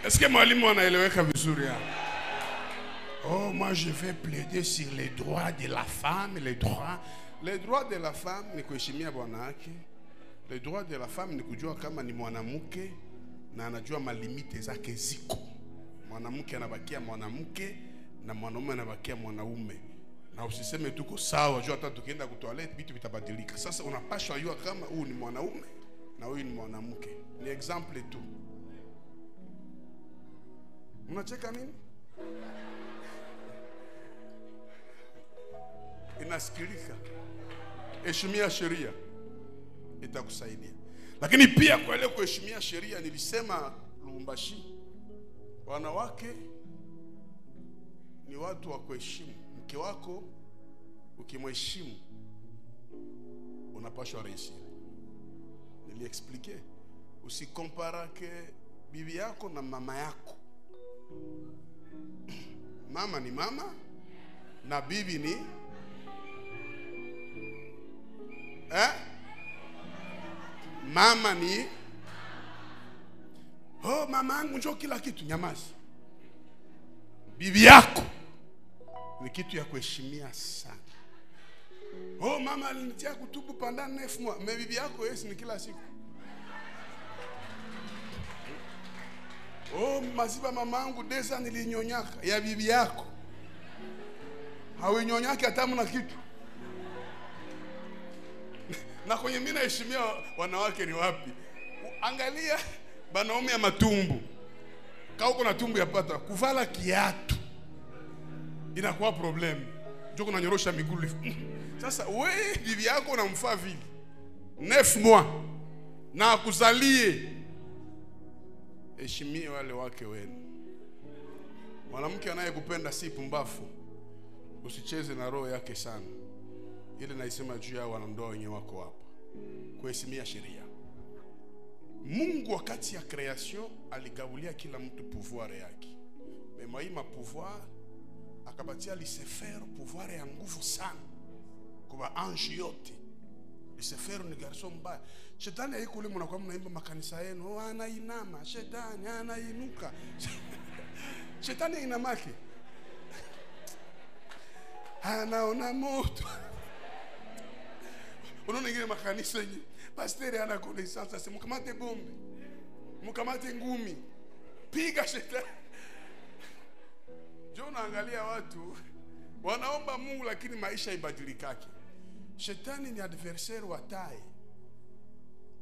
Est-ce que mwalimu anaeleweka vizuri hapa? Oh, moi je vais plaider sur les droits de la femme, les droits de la femme ni kuheshimia bwana yake. Les droits de la femme ni kujua kama ni mwanamke na anajua malimite zake ziko. Mwanamke anabakia mwanamke na mwanaume anabakia mwanaume. Na usiseme tuko sawa, jua hata tukienda ku toilet vitu vitabadilika. Sasa unapaswa jua kama huyu ni mwanaume na huyu ni mwanamke. Ni example tu. Unacheka nini? Inasikilika. Heshimia sheria itakusaidia. Lakini pia kwa ile kuheshimia sheria nilisema Lubumbashi, wanawake ni watu wa kuheshimu. Mke wako ukimheshimu unapaswa reisi. Niliexplique. Usikomparake bibi yako na mama yako. Mama ni mama na bibi ni mama ni oh mama yangu njoo kila kitu, nyamaza. Bibi yako ni kitu ya kuheshimia sana. Oh mama alinitia kutubu pendant 9 mois, mais bibi yako yesi ni kila siku. Oh maziba mamangu 2 ans nilinyonyaka, ya bibi yako hawinyonyaki hata mna kitu. Na kwenye mimi naheshimia wanawake ni wapi? Angalia banaume ya matumbu. Kama uko na tumbu yapata kuvala kiatu inakuwa problem. Njoo kunanyorosha miguu. Sasa wewe bibi yako unamfaa vile 9 mois na akuzalie. Heshimia wale wake wenu. Mwanamke anayekupenda si pumbafu. Usicheze na roho yake sana. Ile naisema juu ya wanandoa wenyewe wako hapa. Kuheshimia sheria. Mungu wakati ya creation aligabulia kila mtu pouvoir yake. Mema hii pouvoir akapatia Lucifer pouvoir ya nguvu sana kwa ange yote. Lucifer ni garçon mbaya. Shetani haiko ule mnakuwa mnaimba makanisa yenu, anainama, shetani anainuka. Shetani inamaki. Anaona moto. Unaona ingine makanisa yenyewe. Pastor ana connaissance, c'est mkamate bombe. Mkamate ngumi. Piga shetani. Jona angalia watu wanaomba Mungu lakini maisha ibadilikake. Shetani ni adversaire wa tai.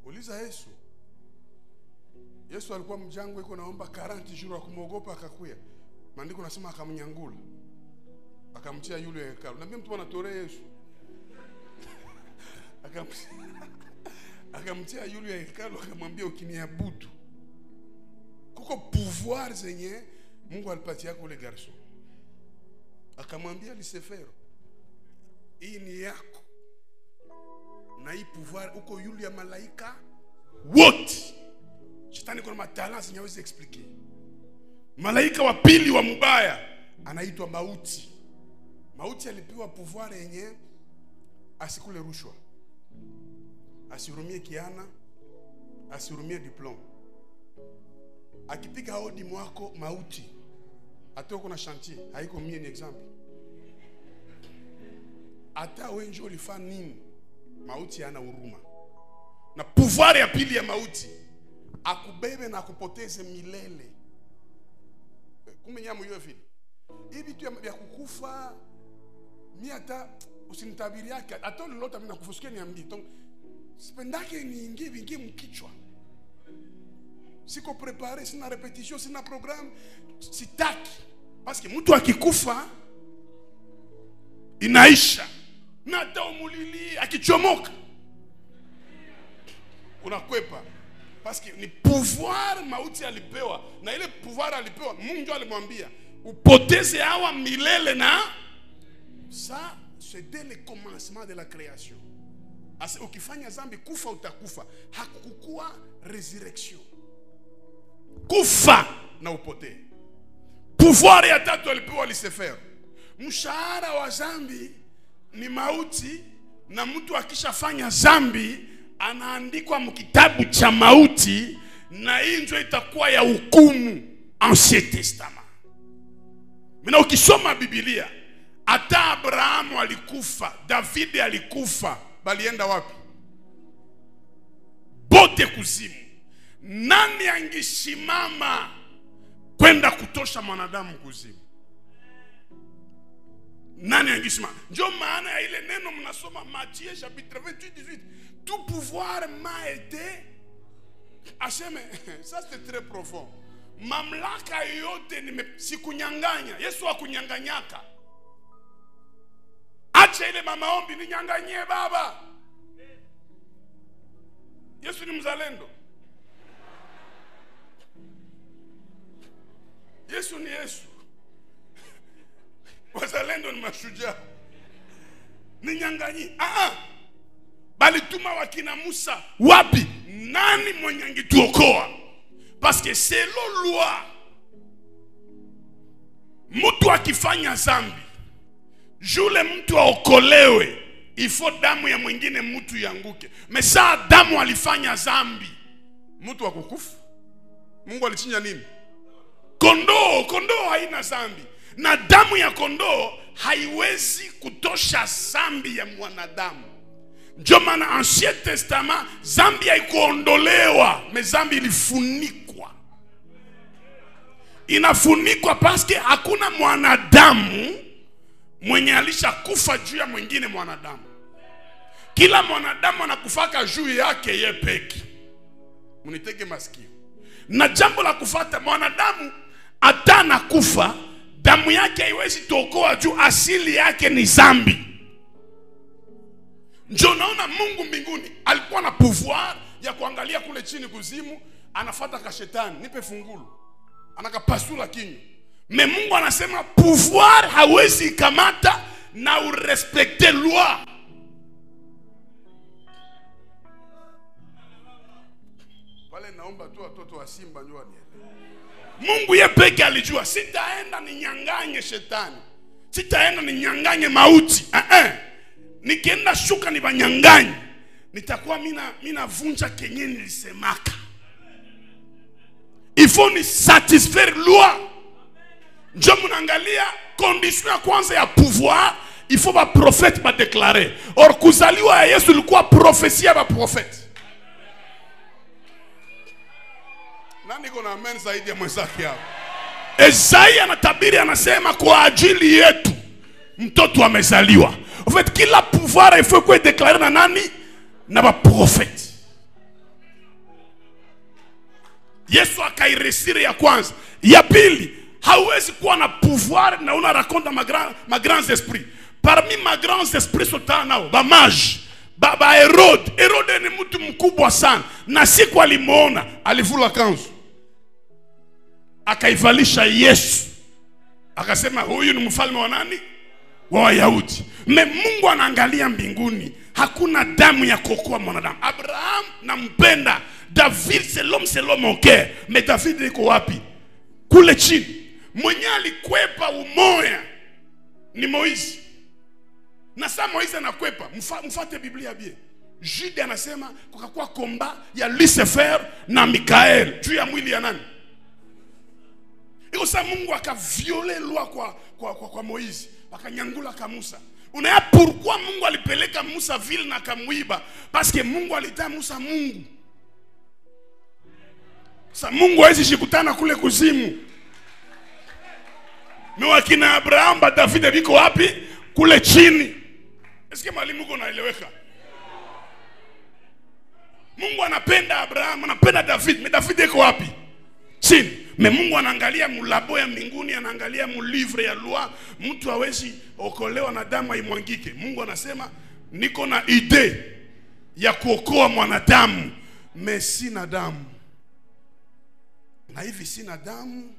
Uliza Yesu. Yesu alikuwa mjangwa yuko naomba 40 jours akumwogopa akakuya. Maandiko nasema akamnyangula. Akamtia yule hekalu. Na mimi mtu anatolea Yesu. Akamtia yule hekalu akamwambia ukiniabudu. Kuko pouvoir zenye Mungu alipatia kule garçon. Akamwambia Lucifer, hii ni yako. Na hii pouvoir uko yule ya malaika wote. Shetani kuna matalents nyawezi expliquer. Malaika wa pili wa mubaya anaitwa mauti. Mauti alipewa pouvoir yenye asikule rushwa. Asihurumie kiana, asihurumie diploma. Akipiga hodi mwako mauti. Ata uko na chantier, haiko mie ni example. Ata wenje ulifanya nini? Mauti hana huruma. Na pouvoir ya pili ya mauti akubebe na akupoteze milele. Kumenyamu hiyo vile. Hivi tu ya kukufa mimi hata usinitabiri yake hata lolote mimi nakufusikia niambie. Donc sipendake niingie vingi mkichwa. Siko préparé, sina répétition, sina programme, sitaki. Parce que mtu akikufa inaisha. Na hata umulili akichomoka unakwepa. Parce que ni pouvoir mauti alipewa. Na ile pouvoir alipewa Mungu alimwambia upoteze hawa milele na ça c'est dès le commencement de la création. Asa ukifanya zambi kufa utakufa. Hakukua resurrection. Kufa na upotee. Pouvoir ya tatu alipewa Lucifer. Mshahara wa zambi ni mauti, na mtu akishafanya zambi anaandikwa mkitabu cha mauti, na hii ndio itakuwa ya hukumu. Ancien Testament. Mina ukisoma Biblia, hata Abrahamu alikufa, David alikufa, balienda wapi? Bote kuzimu. Nani angesimama kwenda kutosha mwanadamu kuzimu? Nani angesimama? Ndio maana ya ile neno mnasoma Matthieu chapitre 28-18. Tout pouvoir m'a été aseme. Ça c'est très profond. Mamlaka yote sikunyanganya. Yesu hakunyanganyaka. Acha ile mama ombi ninyanganyie baba. Yesu ni mzalendo. Yesu ni Yesu. Wazalendo ni mashujaa. Ninyanganyie. Bali tuma wakina Musa. Wapi? Nani mwenye angetuokoa? Parce que selon loi, mtu akifanya zambi, jule mtu aokolewe, ifo damu ya mwingine mtu yanguke. Mesa damu alifanya zambi, mtu akukufa. Mungu alichinja nini? Kondoo. Kondoo haina zambi. Na damu ya kondoo haiwezi kutosha zambi ya mwanadamu. Ndio maana Ancien Testament zambi haikuondolewa, zambi ilifunikwa. Inafunikwa paske hakuna mwanadamu mwenye alishakufa juu ya mwingine mwanadamu. Kila mwanadamu anakufaka juu yake yeye peke. Munitege masikio. Na jambo la kufuata, mwanadamu atana kufa, damu yake haiwezi tokoa juu asili yake ni zambi. Ndio naona Mungu mbinguni alikuwa na pouvoir ya kuangalia kule chini kuzimu, anafuata ka shetani, nipe fungulu. Anakapasula kinywa. Mais Mungu anasema pouvoir hawezi kamata na urespecte loi. Pale naomba tu watoto wa Simba njoo nielewe. Mungu yeye peke alijua sitaenda ninyanganye shetani. Sitaenda ninyanganye mauti. Nikienda shuka ni banyanganye. nitakuwa mina vunja kenye nilisemaka. Il faut ni satisfaire loi. Njo mnaangalia condition ya kwanza ya pouvoir, il faut ba prophète ba déclarer. Or kuzaliwa ya Yesu ilikuwa profesia ba prophète. Nani kuna amen zaidi ya mwenzake hapo? Isaiah anatabiri, anasema kwa ajili yetu mtoto amezaliwa. En fait, kila pouvoir il faut que déclarer na nani? Na ba prophète. Yesu akairesire ya kwanza. Ya pili, hauwezi kuwa na pouvoir na una raconte ma grands esprits. Parmi ma grands esprits sota nao ba mage, ba Herode. Herode ni mtu mkubwa sana, na siku alimuona alivula kanzu akaivalisha Yesu, akasema huyu ni mfalme wa nani? Wa Wayahudi. Mungu anaangalia mbinguni, hakuna damu ya kuokoa mwanadamu. Abraham nampenda, David c'est l'homme au cœur, mais David iko wapi? Kule chini. Mwenye alikwepa umoya ni Moizi. Na saa Moizi anakwepa, mfate Biblia bien. Jude anasema kukakuwa komba ya Lucifer na Mikael juu ya mwili ya nani? Iko saa Mungu akaviole loi kwa Moizi, akanyangula ka Musa. Unaya pourquoi Mungu alipeleka Musa vile na kamuiba? Parce que Mungu alita Musa Mungu. Sa Mungu hawezi shikutana kule kuzimu. Wakina Abraham ba David biko wapi? Kule chini. Eske mwalimu uko naeleweka? Mungu anapenda Abraham, anapenda David, mais David iko wapi? Chini. Mais Mungu anaangalia mulabo ya mbinguni, anaangalia mulivre ya loi, mtu hawezi okolewa na damu haimwangike. Mungu anasema niko na ide ya kuokoa mwanadamu, mais sina damu. Na hivi sina damu,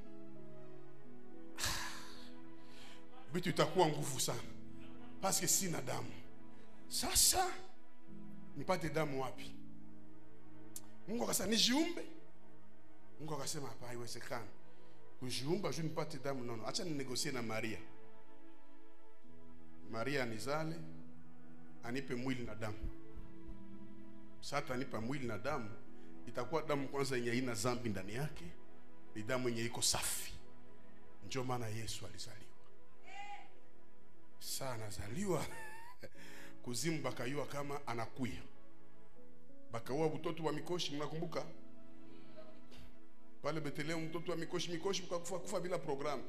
bitu itakuwa nguvu sana, parce que sina damu. Sasa nipate damu wapi? Mungu akasema nijiumbe. Mungu akasema hapa haiwezekani. Kujiumba juu nipate damu, nono. Acha ninegosie na Maria. Maria anizale, anipe mwili na damu. Sasa anipa mwili na damu, itakuwa damu kwanza yenye haina dhambi ndani yake, ni damu yenye iko safi. Ndio maana Yesu alizaliwa. Sana zaliwa kuzimu bakayua kama anakuya. Bakaua mtoto wa mikoshi, mnakumbuka? Pale Bethlehem mtoto wa mikoshi kufa bila programu.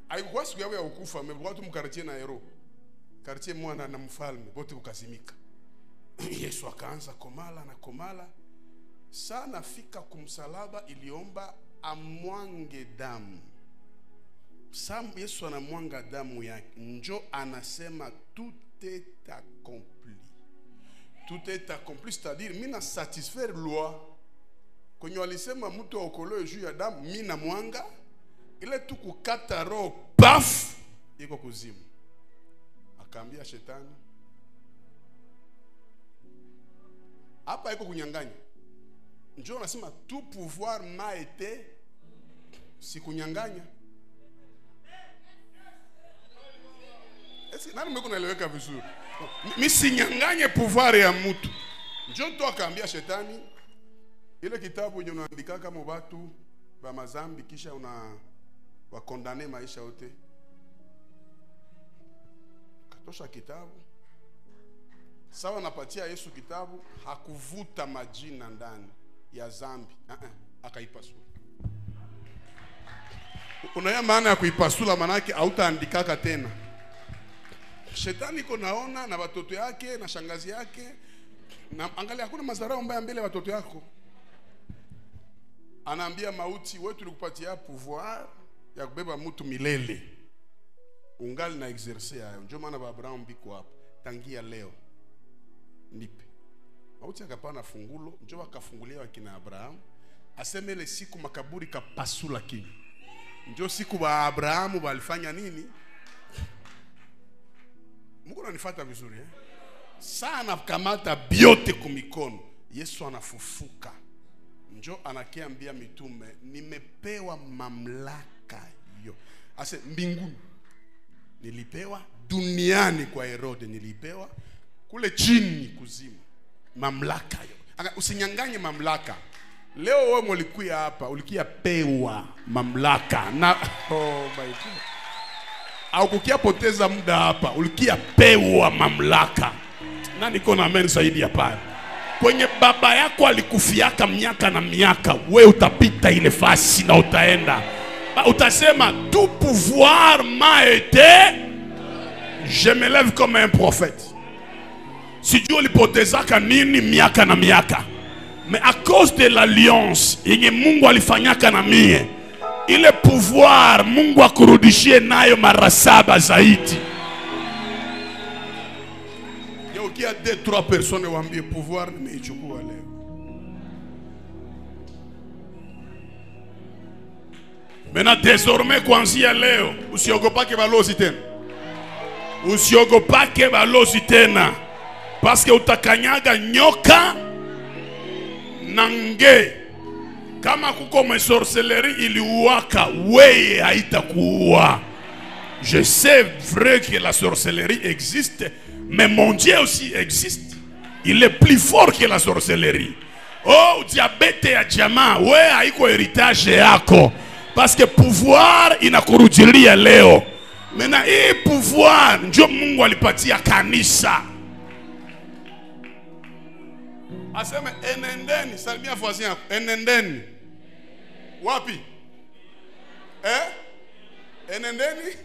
Haikuwa siku yao ya ukufa, watu mkartie na hero. Kartie mwana na mfalme wote ukazimika. Yesu akaanza komala na komala. Sana fika kumsalaba iliomba amwange damu. Sam Yesu anamwanga damu yake. Njo anasema tout est accompli. Tout est accompli, c'est-à-dire mina satisfaire loi. Kwenye walisema mtu aokolewe juu ya damu, mina mwanga ile tu kukata roho paf iko kuzimu. Akaambia shetani, hapa iko kunyang'anya. Njo anasema tout pouvoir m'a été, si kunyang'anya. Nani mweko naeleweka vizuri? Mimi sinyang'anye pouvoir ya mtu. Njo to akaambia shetani, ile kitabu yenye unaandika kama watu ba mazambi kisha una wakondane maisha yote. Katosha kitabu. Sawa napatia Yesu kitabu, hakuvuta majina ndani ya zambi. Akaipasua. Unaya maana ya kuipasula, manake hautaandikaka tena. Shetani iko naona na watoto yake na shangazi yake, na angalia hakuna madharau mbaya mbele ya watoto yako. Anaambia mauti, wewe tulikupatia pouvoir ya kubeba mtu milele. Ungali na exercer hayo. Ndio maana Abraham biko hapo. Tangia leo nipe. Mauti akapana fungulo, ndio akafungulia wakina Abraham. Aseme ile siku makaburi kapasula kini. Ndio siku wa Abraham walifanya nini? Mungu ananifuata vizuri sana, kamata biote kumikono. Yesu anafufuka. Njo anakiambia mitume, nimepewa mamlaka hiyo. Ase mbinguni nilipewa, duniani kwa Herode nilipewa, kule chini kuzimu mamlaka. Usinyanganye mamlaka. Leo wewe mulikuya hapa, ulikia pewa mamlaka. Na oh my God. Au kukia poteza muda hapa, ulikia pewa mamlaka. Na niko na amen zaidi ya pale. Kwenye baba yako alikufiaka miaka na miaka, wewe utapita ile fasi na utaenda. Utasema tout pouvoir m'a été, je me lève comme un prophète. Si Dieu ulipotezaka nini miaka na miaka, mais à cause de l'alliance yenye Mungu alifanyaka na mie, ile pouvoir Mungu akurudishie nayo mara 7 zaidi. Il y a 2-3 personnes qui ont le pouvoir, mais ils ont le maintenant, désormais, kuanzia leo, usiogopake balozi tena. Usiogopake balozi tena. Parce que utakanyaga nyoka na nge. Kama kuko sorcellerie iliuaka, weye haitakuua. Je sais vrai que la sorcellerie existe, mais mon Dieu aussi existe. Il est plus fort que la sorcellerie. Oh, diabete ya jamaa, we haiko heritage yako. Parce que pouvoir inakurudilia leo. Mena hii pouvoir ndio Mungu alipatia kanisa. Aseme enendeni, salimia voisin yako. Enendeni. Wapi? Enendeni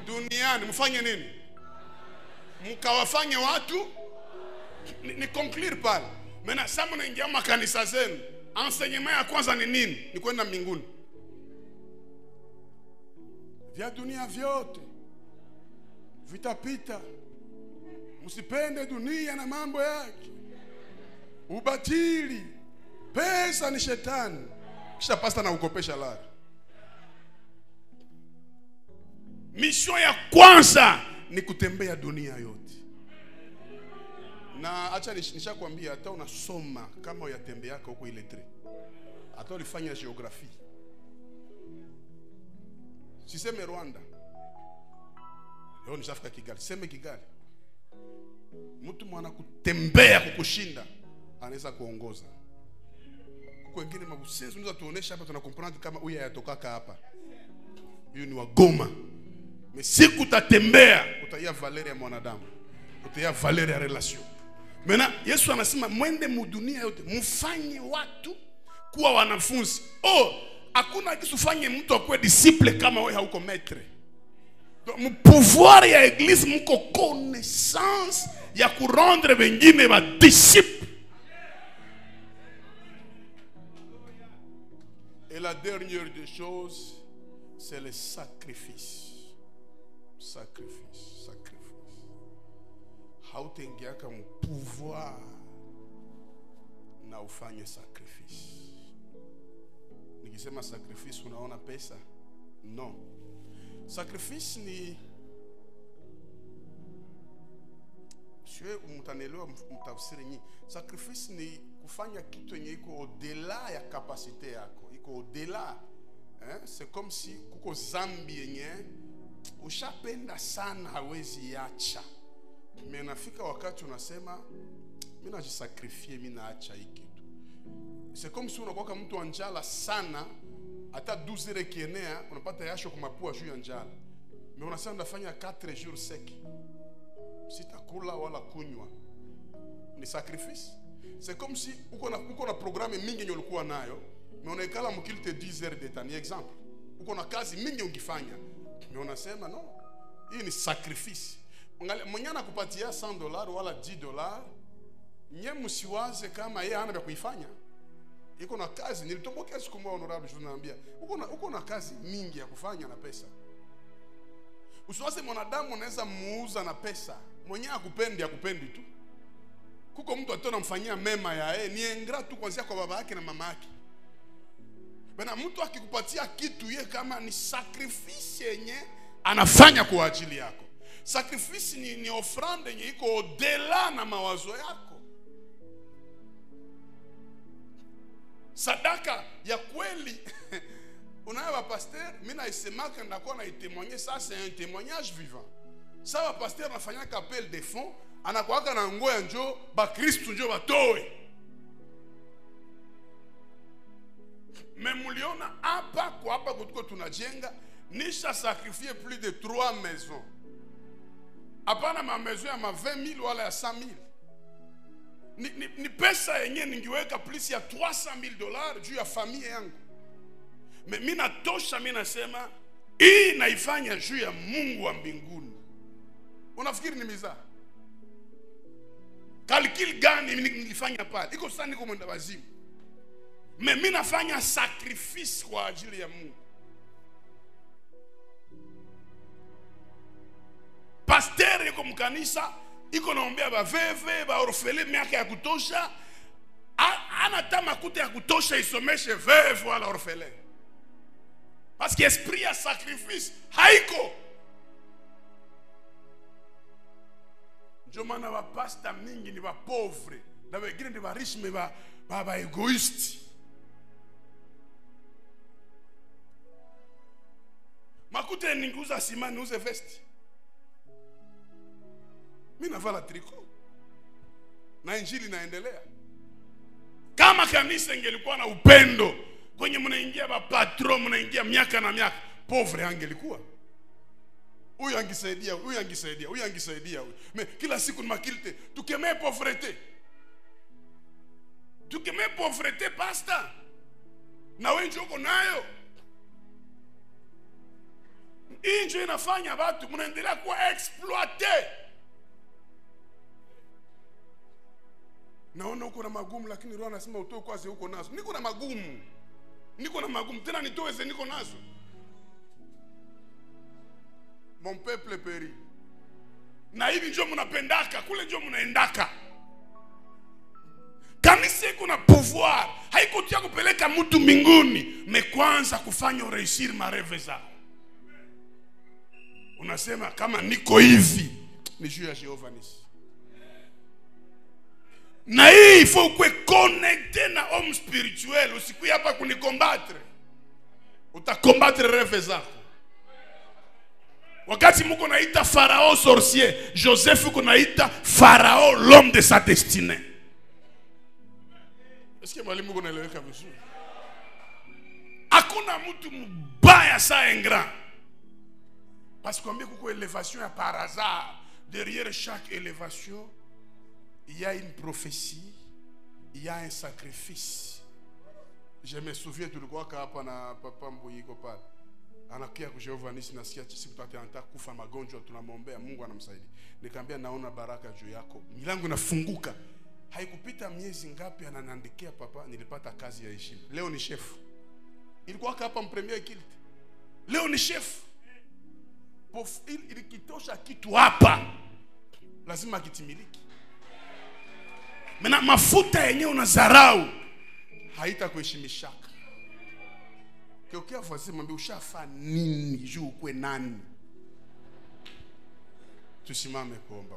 duniani. Mfanye nini? Mkawafanye watu. Ni conclure pale. Mena sasa mnaingia makanisa zenu. Enseignement ya kwanza ni nini? Ni kwenda mbinguni. Vya dunia vyote vitapita. Msipende dunia na mambo yake. Ubatili, pesa ni shetani. Kisha pasta na ukopesha lari. Mission ya kwanza ni kutembea dunia yote. Na acha nishakwambia, hata unasoma kama uyatembeaka huko iletre, hata ulifanya geografia. Siseme Rwanda, leo nishafika Kigali. Seme Kigali, mtu mwana kutembea kukushinda anaweza kuongoza. Kuko wengine mabusenzi unaweza tuonesha hapa, tunakomprendre kama huyu yatokaka hapa, huyu ni wa Goma. Siku utatembea utaiya valeur ya mwanadamu, utaiya valeur ya relation. Mena Yesu anasema mwende mudunia yote mfanye watu kuwa wanafunzi. Oh, hakuna kitu fanye mtu akue disciple kama wewe hauko maître. Donc pouvoir ya église mko connaissance ya kurendre wengine ba disciple. Et la dernière des choses, c'est le sacrifice. Sacrifice. Hautengiaka pouvoir na ufanye sacrifice. Nikisema sacrifice unaona pesa? Non. Sacrifice ni sio mtanelewa mtafsiri nyingi. Sacrifice ni kufanya kitu yenye iko au-delà ya capacité yako. Iko au-delà. C'est comme si kuko zambi yenye ushapenda sana hawezi iacha. Mais nafika wakati unasema mimi najisakrifie, mimi naacha hiki kitu. C'est comme si unakuwa mtu anjala sana, hata 12 heures kienea unapata yasho kumapua juu ya njala. Mais unasema ndafanya 4 jours sec. Sitakula wala kunywa. Ni sacrifice. C'est comme si uko na programme mingi yenye ulikuwa nayo, mais unaikala mkilte 10 heures de temps. Ni exemple. Uko na kazi mingi ungifanya, mais unasema no, hii ni sacrifice. Mwenye anakupatia $100 wala $10, nye msiwaze kama yeye hana vya kuifanya. Iko na kazi. Nilitomboka siku moja honorable tunaambia, uko na kazi mingi ya kufanya na pesa. Usiwaze mwanadamu unaweza muuza na pesa. Mwenye akupendi tu. Kuko mtu atona mfanyia mema ya yeye, ni ingrat tu kuanzia kwa baba yake na mama yake. Bana mtu akikupatia kitu yeye kama ni sacrifice yenye anafanya kwa ajili yako. Sacrifice ni offrande yenye iko au-delà na mawazo yako. Sadaka ya kweli. Unaona pasteur, mimi naisemaka ndakuwa na témoigner, ça c'est un témoignage vivant. Ça va pasteur anafanya appel de fonds, anakuwaka na ngoya njo ba Kristo njo batoe. Memuliona hapa kwa hapa kutuko tunajenga nisha sacrifier plus de 3 maisons. Hapana ma maison ya ma 20,000 wala ya 100,000. Ni pesa yenye ningiweka plus ya $300,000 juu ya familia yangu. Mimi natosha, mimi nasema hii naifanya juu ya Mungu wa mbinguni. Unafikiri ni mizaa? Kalkil gani nilifanya pale? Iko sana niko mwenda wazimu. Mimi nafanya sacrifice kwa ajili ya Mungu. Pasteur yuko mkanisa, iko naombea baveve, ba orfele miaka ya kutosha. Ana tama kuta ya kutosha isomeshe veve wala orfele. Parce que esprit ya sacrifice haiko. Ndio maana wa pasta mingi ni wa pauvre, na wengine ni wa riche mais ba egoiste. Makuta ninguza sima niuze vesti. Mimi navala triko. Na injili inaendelea. Kama kanisa ingelikuwa na upendo, kwenye mnaingia ba patron, mnaingia miaka na miaka, pauvre angelikuwa. Huyu angisaidia, huyu angisaidia, huyu angisaidia. Kila siku ni makilte, tukemee pauvreté. Tukemee pauvreté pasta. Na wewe njoko nayo. Injo inafanya watu mnaendelea kuwa exploiter. Naona uko na magumu lakini roho anasema utoe kwaze uko nazo. Niko na magumu. Niko na magumu tena nitoeze niko nazo. Mon peuple périt. Na hivi ndio mnapendaka, kule ndio mnaendaka. Kanisa iko na pouvoir. Haiko tia kupeleka mtu mbinguni, mekwanza kufanya ureishir mareve zako. Unasema kama niko hivi ni juu ya Jehova nisi. Na hii il faut que connecter na homme spirituel, usiku hapa kunikombattre. Utakombattre reve zako. Wakati mko naita Farao sorcier, Joseph uko naita Farao l'homme de sa destinée. Est-ce que mwalimu uko naeleweka vizuri? Hakuna mtu mbaya sa ingrat. Parce qu'on dit que l'élévation est par hasard. Derrière chaque élévation, il y a une prophétie, il y a un sacrifice. Je me souviens tout le temps quand papa Mbuyiko pale. Anakia kwa Jehova nisi nasikia siku tatu anataka kufa magonjwa tunamwombea Mungu anamsaidia. Nikamwambia naona baraka juu yako. Milango inafunguka. Haikupita miezi ngapi ananiandikia papa nilipata kazi ya heshima. Leo ni chef. Ilikuwa hapa mpremier kilt. Leo ni chef. Ilikitosha kitu hapa lazima kitimiliki. Mena mafuta yenyewe unazarau haitakuheshimishaka. Kiokea voisin mwambie ushafa nini juu kwe nani. Tusimame kuomba.